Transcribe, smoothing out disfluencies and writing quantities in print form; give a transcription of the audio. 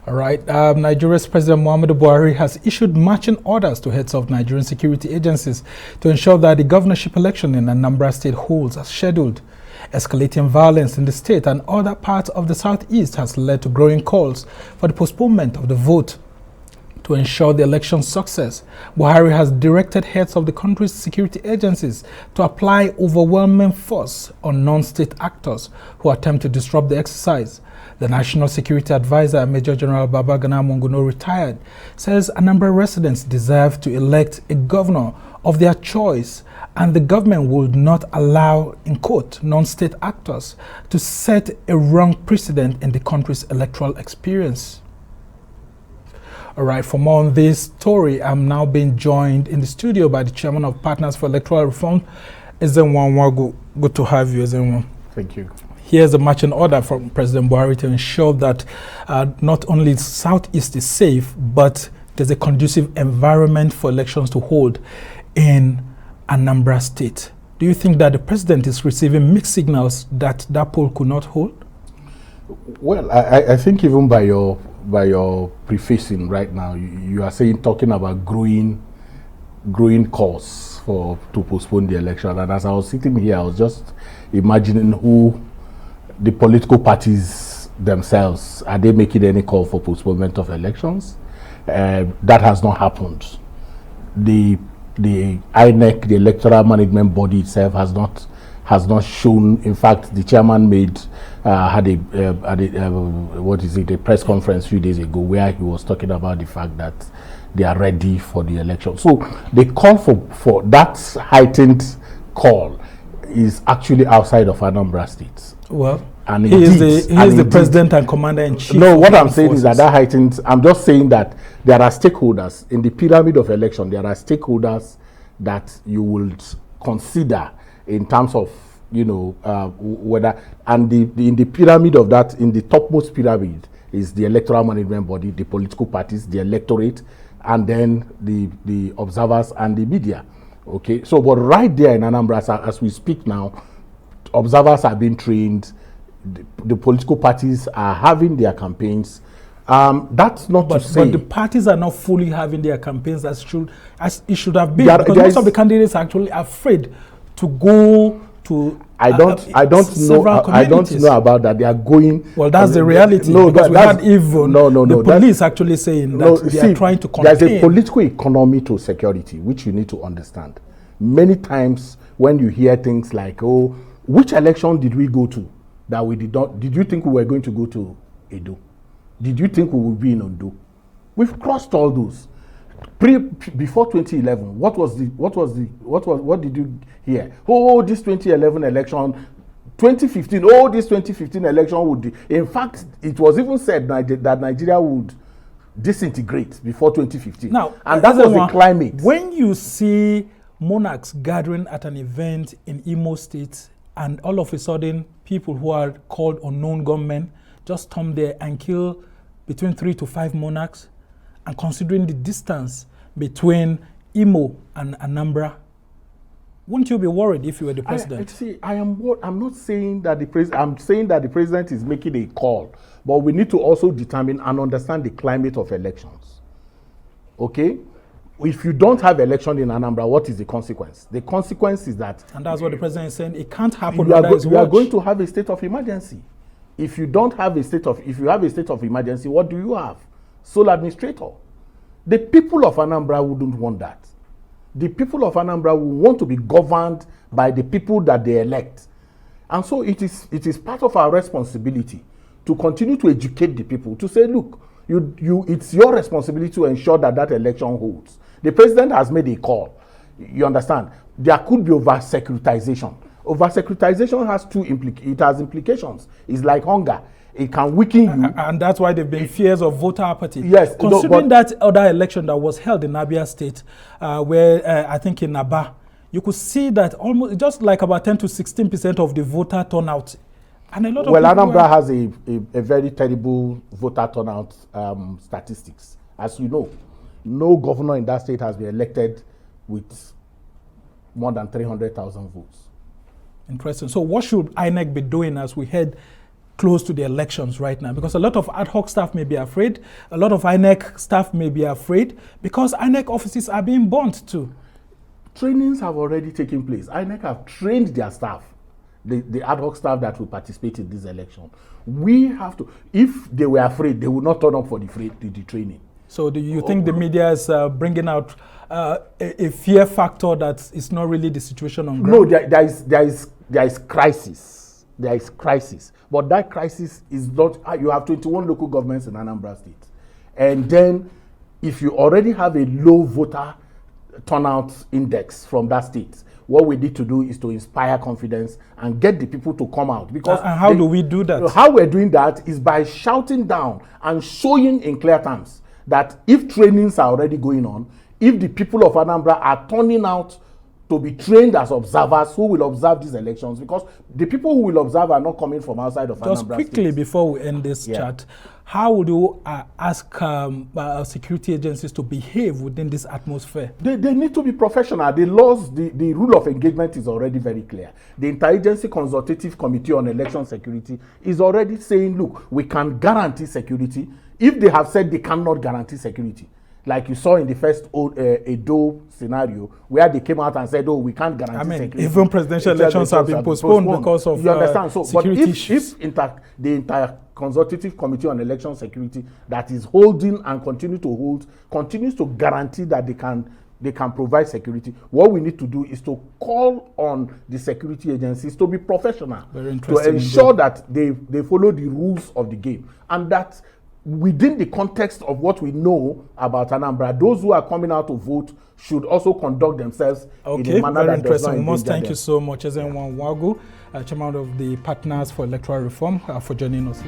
All right. Nigeria's President Buhari has issued marching orders to heads of Nigerian security agencies to ensure that the governorship election in Anambra State holds as scheduled. Escalating violence in the state and other parts of the southeast has led to growing calls for the postponement of the vote. To ensure the election's success, Buhari has directed heads of the country's security agencies to apply overwhelming force on non-state actors who attempt to disrupt the exercise. The National Security Advisor, Major General Babagana Monguno, retired, says Anambra residents deserve to elect a governor of their choice, and the government would not allow, in quote, non-state actors to set a wrong precedent in the country's electoral experience. All right, for more on this story, I'm now being joined in the studio by the Chairman of Partners for Electoral Reform, Ezenwa Nwagwu. Good to have you, Ezenwa. Thank you. Here's a marching order from President Buhari to ensure that not only Southeast is safe, but there's a conducive environment for elections to hold in Anambra State. Do you think that the president is receiving mixed signals that that poll could not hold? Well, I think even by your prefacing right now, you are talking about growing calls to postpone the election. And as I was sitting here, I was just imagining who the political parties themselves, are they making any call for postponement of elections? That has not happened. The INEC, the electoral management body itself, has not shown. In fact, the chairman had a press conference a few days ago where he was talking about the fact that they are ready for the election. So the call for that heightened call is actually outside of Anambra State. Well, and he is the president and commander-in-chief. No, what I'm saying is that heightened. I'm just saying that there are stakeholders in the pyramid of election. There are stakeholders that you would consider in terms of, whether, and in the pyramid of that, in the topmost pyramid is the electoral management body, the political parties, the electorate, and then the observers and the media. Okay, so but right there in Anambra, as we speak now, observers are being trained, the political parties are having their campaigns. That's not to say, but the parties are not fully having their campaigns as it should have been, because most of the candidates are actually afraid to go to. I don't know about that. They are going. Well, that's the reality. No, because we had even the police actually saying that they are trying to contain. There's a political economy to security, which you need to understand. Many times when you hear things like, "Oh, which election did we go to that we did not? Did you think we were going to go to Edo? Did you think we would be in Ondo?" We've crossed all those. Before 2011, what did you hear? Oh, this 2011 election, 2015. Oh, this 2015 election would be. In fact, it was even said that Nigeria would disintegrate before 2015. Now, and that was the climate. When you see monarchs gathering at an event in Imo State, and all of a sudden people who are called unknown gunmen just come there and kill between 3 to 5 monarchs, and considering the distance between Imo and Anambra, wouldn't you be worried if you were the president? I'm not saying that the president. I'm saying that the president is making a call, but we need to also determine and understand the climate of elections. Okay, if you don't have election in Anambra, what is the consequence? The consequence is that, and that's what the president is saying. It can't happen. You are going to have a state of emergency. If you have a state of emergency, what do you have? Sole administrator. The people of Anambra wouldn't want that. The people of Anambra will want to be governed by the people that they elect. And so it is part of our responsibility to continue to educate the people, to say, look, it's your responsibility to ensure that election holds. The president has made a call. You understand? There could be over-securitization. Over-securitization has implications. It's like hunger. It can weaken you. And that's why there have been fears of voter apathy. Yes. Considering that other election that was held in Abia State, where I think in Aba, you could see that almost just like about 10 to 16% of the voter turnout. And a lot of Anambra has a very terrible voter turnout statistics. As you know, no governor in that state has been elected with more than 300,000 votes. Interesting. So what should INEC be doing as we head close to the elections right now? Because a lot of ad hoc staff may be afraid, a lot of INEC staff may be afraid, because INEC offices are being burnt too. Trainings have already taken place. INEC have trained their staff, the ad hoc staff that will participate in this election. We have to, if they were afraid, they would not turn up for the training. So do you think the media is bringing out a fear factor that is not really the situation on ground? No, there is crisis. There is crisis. But that crisis is not, you have 21 local governments in Anambra State. And then if you already have a low voter turnout index from that state, what we need to do is to inspire confidence and get the people to come out. Because and how do we do that? How we're doing that is by shouting down and showing in clear terms that if trainings are already going on, if the people of Anambra are turning out to be trained as observers who will observe these elections, because the people who will observe are not coming from outside of Anambra. Just quickly State. Before we end this chat, how would you ask security agencies to behave within this atmosphere? They need to be professional. The laws, the rule of engagement is already very clear. The Interagency Consultative Committee on Election Security is already saying, look, we can guarantee security. If they have said they cannot guarantee security, like you saw in the first Edo scenario, where they came out and said, oh, we can't guarantee security. Even presidential elections have been postponed because of you understand? So, security issues. If the entire Consultative Committee on Election Security that is holding and continues to guarantee that they can provide security, what we need to do is to call on the security agencies to be professional, to ensure that they follow the rules of the game, and that within the context of what we know about Anambra, those who are coming out to vote should also conduct themselves in a manner that does not endanger them. Thank you so much, Ezenwa Nwagwu, chairman of the Partners for Electoral Reform, for joining us.